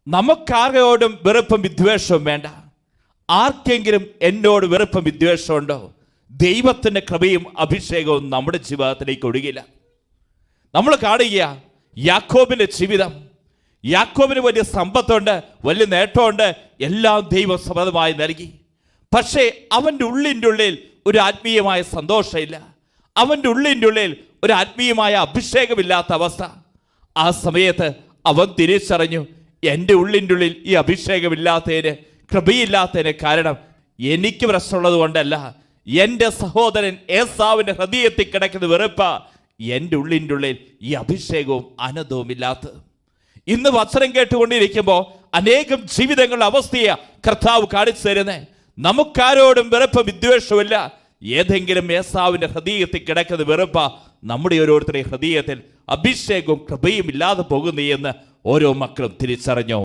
നമുക്കാരോടും വെറുപ്പും വിദ്വേഷവും വേണ്ട. ആർക്കെങ്കിലും എന്നോട് വെറുപ്പും വിദ്വേഷമുണ്ടോ, ദൈവത്തിൻ്റെ കൃപയും അഭിഷേകവും നമ്മുടെ ജീവിതത്തിലേക്ക് ഒഴുകില്ല. നമ്മൾ കാണുക യാക്കോബിൻ്റെ ജീവിതം. യാക്കോബിന് വലിയ സമ്പത്തുണ്ട്, വലിയ നേട്ടമുണ്ട്, എല്ലാം ദൈവം സമൃദ്ധമായി നൽകി. പക്ഷേ അവൻ്റെ ഉള്ളിൽ ഒരു ആത്മീയമായ സന്തോഷമില്ല. അവൻ്റെ ഉള്ളിൽ ഒരു ആത്മീയമായ അഭിഷേകമില്ലാത്ത അവസ്ഥ. ആ സമയത്ത് അവൻ തിരിച്ചറിഞ്ഞു, എൻ്റെ ഉള്ളിൽ ഈ അഭിഷേകമില്ലാത്തതിന്, കൃപയില്ലാത്തതിന് കാരണം എനിക്ക് പ്രശ്നമുള്ളത് കൊണ്ടല്ല, എൻ്റെ സഹോദരൻ ഏസാവിൻ്റെ ഹൃദയത്തിൽ കിടക്കുന്ന വെറുപ്പ എൻ്റെ ഉള്ളിൽ ഈ അഭിഷേകവും ആനന്ദവും ഇല്ലാത്തത്. ഇന്ന് വചനം കേട്ടുകൊണ്ടിരിക്കുമ്പോൾ അനേകം ജീവിതങ്ങളുടെ അവസ്ഥയെ കർത്താവ് കാണിച്ചു തരുന്നേ. നമുക്കാരോടും വെറുപ്പും വിദ്വേഷവുമില്ല. ഏതെങ്കിലും ഏസാവിൻ്റെ ഹൃദയത്തിൽ കിടക്കുന്ന വെറുപ്പ നമ്മുടെ ഓരോരുത്തരുടെയും ഹൃദയത്തിൽ അഭിഷേകവും കൃപയും ഇല്ലാതെ പോകുന്നു എന്ന് ഓരോ മക്കളും തിരിച്ചറിഞ്ഞു.